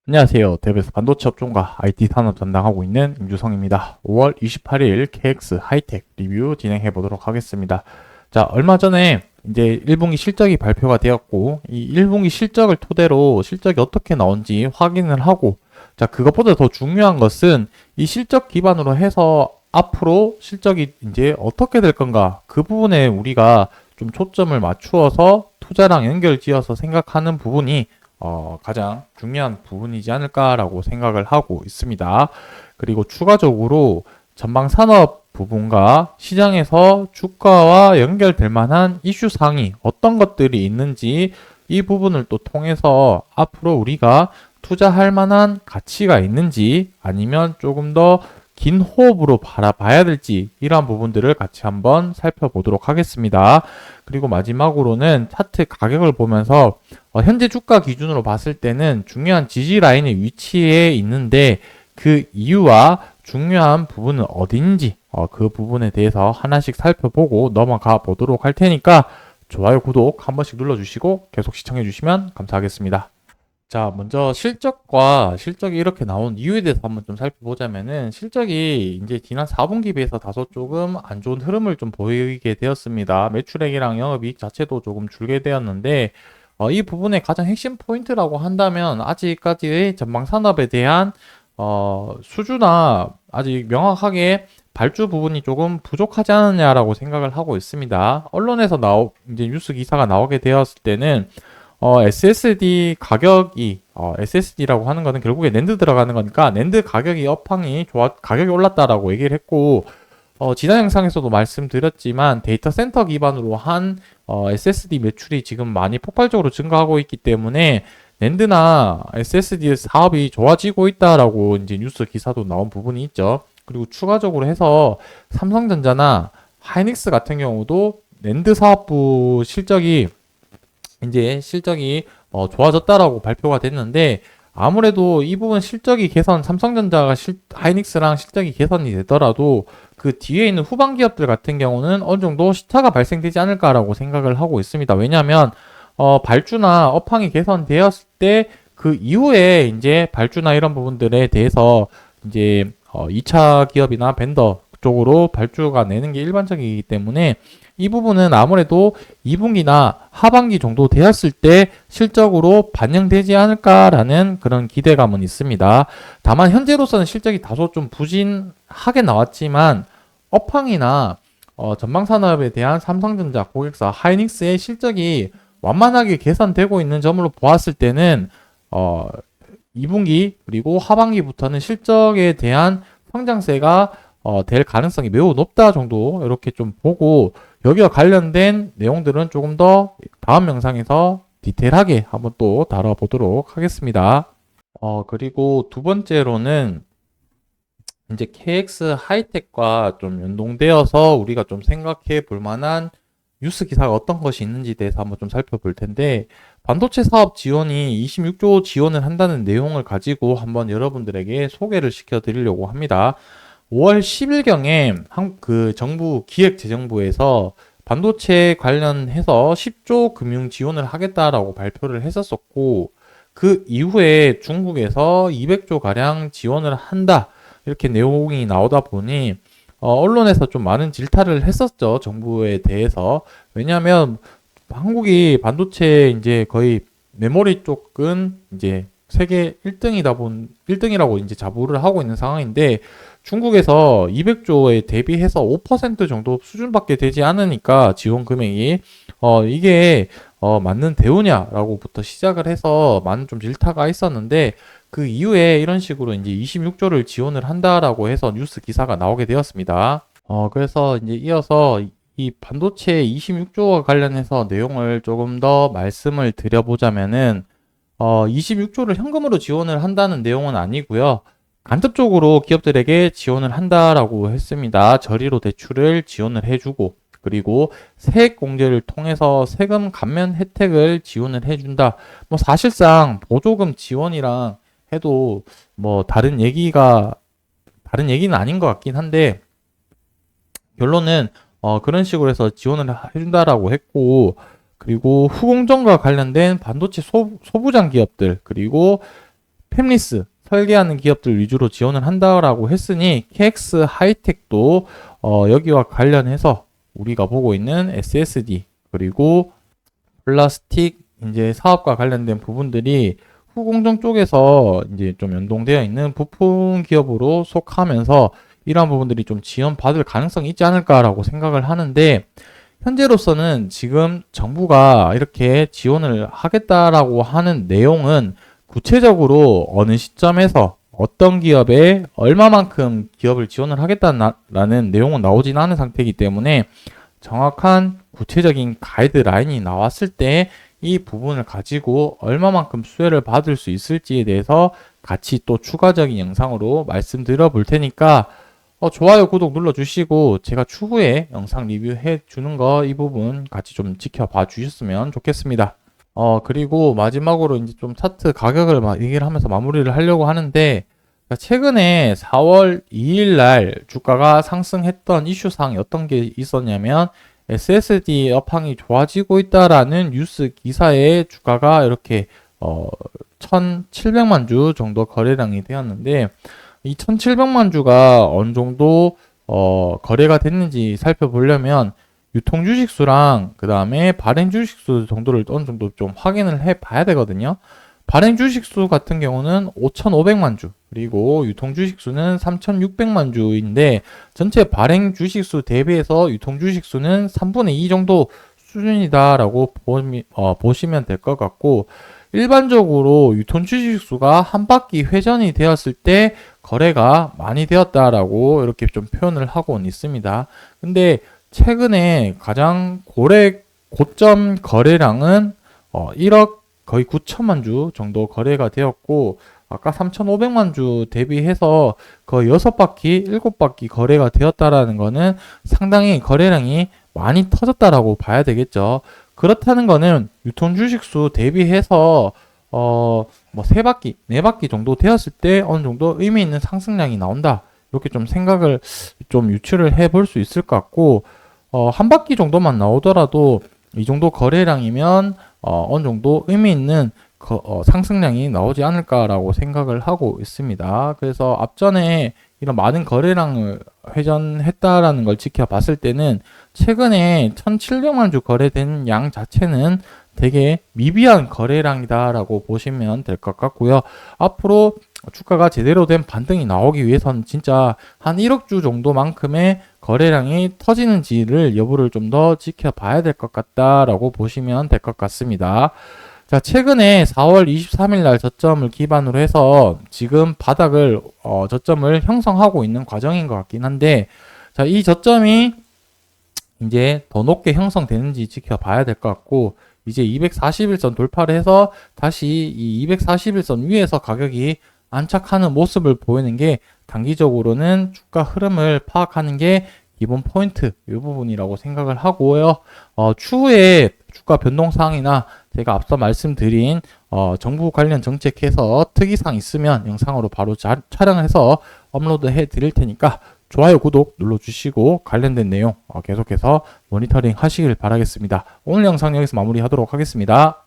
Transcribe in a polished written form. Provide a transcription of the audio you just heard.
안녕하세요. 대배서 반도체 업종과 IT 산업 담당하고 있는 임주성입니다. 5월 28일 KX 하이텍 리뷰 진행해 보도록 하겠습니다. 자, 얼마 전에 이제 1분기 실적이 발표가 되었고, 이 1분기 실적을 토대로 실적이 어떻게 나온지 확인을 하고, 자, 그것보다 더 중요한 것은 이 실적 기반으로 해서 앞으로 실적이 이제 어떻게 될 건가, 그 부분에 우리가 좀 초점을 맞추어서 투자랑 연결 지어서 생각하는 부분이 가장 중요한 부분이지 않을까라고 생각을 하고 있습니다. 그리고 추가적으로 전방 산업 부분과 시장에서 주가와 연결될 만한 이슈 사항이 어떤 것들이 있는지 이 부분을 또 통해서 앞으로 우리가 투자할 만한 가치가 있는지 아니면 조금 더 긴 호흡으로 바라봐야 될지 이러한 부분들을 같이 한번 살펴보도록 하겠습니다. 그리고 마지막으로는 차트 가격을 보면서 현재 주가 기준으로 봤을 때는 중요한 지지 라인의 위치에 있는데 그 이유와 중요한 부분은 어딘지 그 부분에 대해서 하나씩 살펴보고 넘어가 보도록 할 테니까 좋아요, 구독 한 번씩 눌러주시고 계속 시청해주시면 감사하겠습니다. 자, 먼저 실적이 이렇게 나온 이유에 대해서 한번 좀 살펴보자면은 실적이 이제 지난 4분기 비해서 다소 조금 안 좋은 흐름을 좀 보이게 되었습니다. 매출액이랑 영업이익 자체도 조금 줄게 되었는데 이 부분의 가장 핵심 포인트라고 한다면 아직까지의 전방 산업에 대한 수주나 아직 명확하게 발주 부분이 조금 부족하지 않느냐라고 생각을 하고 있습니다. 언론에서 이제 뉴스 기사가 나오게 되었을 때는 SSD 가격이 SSD라고 하는 거는 결국에 낸드 들어가는 거니까 낸드 가격이 가격이 올랐다라고 얘기를 했고 지난 영상에서도 말씀드렸지만 데이터 센터 기반으로 한 SSD 매출이 지금 많이 폭발적으로 증가하고 있기 때문에 낸드나 SSD 사업이 좋아지고 있다라고 이제 뉴스 기사도 나온 부분이 있죠. 그리고 추가적으로 해서 삼성전자나 하이닉스 같은 경우도 낸드 사업부 실적이 좋아졌다라고 발표가 됐는데 아무래도 이 부분 삼성전자가 하이닉스랑 실적이 개선이 되더라도 그 뒤에 있는 후방 기업들 같은 경우는 어느 정도 시차가 발생되지 않을까라고 생각을 하고 있습니다. 왜냐하면 발주나 업황이 개선되었을 때 그 이후에 이제 발주나 이런 부분들에 대해서 이제 2차 기업이나 벤더 쪽으로 발주가 내는 게 일반적이기 때문에 이 부분은 아무래도 2분기나 하반기 정도 되었을 때 실적으로 반영되지 않을까라는 그런 기대감은 있습니다. 다만 현재로서는 실적이 다소 좀 부진하게 나왔지만 업황이나 전방산업에 대한 삼성전자 고객사 하이닉스의 실적이 완만하게 개선되고 있는 점으로 보았을 때는 2분기 그리고 하반기부터는 실적에 대한 성장세가 될 가능성이 매우 높다 정도 이렇게 좀 보고 여기와 관련된 내용들은 조금 더 다음 영상에서 디테일하게 한번 또 다뤄보도록 하겠습니다. 그리고 두 번째로는 이제 KX 하이텍과 좀 연동되어서 우리가 좀 생각해 볼 만한 뉴스 기사가 어떤 것이 있는지 대해서 한번 좀 살펴볼 텐데 반도체 사업 지원이 26조 지원을 한다는 내용을 가지고 한번 여러분들에게 소개를 시켜 드리려고 합니다. 5월 10일경에 그 정부 기획재정부에서 반도체 관련해서 10조 금융 지원을 하겠다라고 발표를 했었고 그 이후에 중국에서 200조 가량 지원을 한다 이렇게 내용이 나오다 보니 언론에서 좀 많은 질타를 했었죠, 정부에 대해서. 왜냐하면 한국이 반도체 이제 거의 메모리 쪽은 이제 세계 1등이라고 이제 자부를 하고 있는 상황인데 중국에서 200조에 대비해서 5% 정도 수준밖에 되지 않으니까 지원 금액이 이게 맞는 대우냐라고부터 시작을 해서 많은 좀 질타가 있었는데 그 이후에 이런 식으로 이제 26조를 지원을 한다라고 해서 뉴스 기사가 나오게 되었습니다. 그래서 이제 이어서 이 반도체 26조와 관련해서 내용을 조금 더 말씀을 드려보자면은 26조를 현금으로 지원을 한다는 내용은 아니고요. 간접적으로 기업들에게 지원을 한다라고 했습니다. 저리로 대출을 지원을 해주고 그리고 세액 공제를 통해서 세금 감면 혜택을 지원을 해준다. 뭐 사실상 보조금 지원이랑 해도 뭐 다른 얘기는 아닌 것 같긴 한데 결론은 그런 식으로 해서 지원을 해준다라고 했고 그리고 후공정과 관련된 반도체 소부장 기업들 그리고 팹리스 설계하는 기업들 위주로 지원을 한다라고 했으니 KX 하이텍도 여기와 관련해서 우리가 보고 있는 SSD 그리고 플라스틱 이제 사업과 관련된 부분들이 후공정 쪽에서 이제 좀 연동되어 있는 부품 기업으로 속하면서 이러한 부분들이 좀 지원받을 가능성이 있지 않을까라고 생각을 하는데, 현재로서는 지금 정부가 이렇게 지원을 하겠다라고 하는 내용은 구체적으로 어느 시점에서 어떤 기업에 얼마만큼 기업을 지원을 하겠다라는 내용은 나오진 않은 상태이기 때문에 정확한 구체적인 가이드라인이 나왔을 때 이 부분을 가지고 얼마만큼 수혜를 받을 수 있을지에 대해서 같이 또 추가적인 영상으로 말씀드려 볼 테니까 좋아요, 구독 눌러주시고 제가 추후에 영상 리뷰해 주는 거 이 부분 같이 좀 지켜봐 주셨으면 좋겠습니다. 그리고 마지막으로 이제 좀 차트 가격을 얘기를 하면서 마무리를 하려고 하는데, 최근에 4월 2일 날 주가가 상승했던 이슈사항이 어떤 게 있었냐면 SSD 업황이 좋아지고 있다라는 뉴스 기사에 주가가 이렇게 1,700만 주 정도 거래량이 되었는데, 이 1,700만 주가 어느 정도 거래가 됐는지 살펴보려면 유통 주식수랑 그 다음에 발행 주식수 정도를 어느 정도 좀 확인을 해 봐야 되거든요. 발행 주식수 같은 경우는 5,500만 주, 그리고 유통 주식수는 3,600만 주인데, 전체 발행 주식수 대비해서 유통 주식수는 3분의 2 정도 수준이다라고 보시면 될 것 같고, 일반적으로 유통 주식수가 한 바퀴 회전이 되었을 때 거래가 많이 되었다라고 이렇게 좀 표현을 하고 있습니다. 근데 최근에 가장 고점 거래량은 1억 거의 9천만 주 정도 거래가 되었고, 아까 3,500만 주 대비해서 거의 6바퀴, 7바퀴 거래가 되었다라는 거는 상당히 거래량이 많이 터졌다라고 봐야 되겠죠. 그렇다는 거는 유통 주식수 대비해서 뭐 3바퀴, 4바퀴 정도 되었을 때 어느 정도 의미 있는 상승량이 나온다, 이렇게 좀 생각을 좀 유추를 해 볼 수 있을 것 같고, 한 바퀴 정도만 나오더라도 이 정도 거래량이면 어느 정도 의미 있는 상승량이 나오지 않을까라고 생각을 하고 있습니다. 그래서 앞전에 이런 많은 거래량을 회전했다라는 걸 지켜봤을 때는 최근에 1,700만 주 거래된 양 자체는 되게 미비한 거래량이다라고 보시면 될 것 같고요. 앞으로 주가가 제대로 된 반등이 나오기 위해서는 진짜 한 1억 주 정도만큼의 거래량이 터지는지를 여부를 좀 더 지켜봐야 될 것 같다라고 보시면 될 것 같습니다. 자, 최근에 4월 23일 날 저점을 기반으로 해서 지금 바닥을 저점을 형성하고 있는 과정인 것 같긴 한데, 자, 이 저점이 이제 더 높게 형성되는지 지켜봐야 될 것 같고, 이제 241선 돌파를 해서 다시 이 241선 위에서 가격이 안착하는 모습을 보이는 게 단기적으로는 주가 흐름을 파악하는 게 기본 포인트 이 부분이라고 생각을 하고요. 추후에 주가 변동사항이나 제가 앞서 말씀드린 정부 관련 정책에서 특이사항 있으면 영상으로 바로 촬영해서 업로드 해 드릴 테니까 좋아요, 구독 눌러주시고 관련된 내용 계속해서 모니터링 하시길 바라겠습니다. 오늘 영상 여기서 마무리하도록 하겠습니다.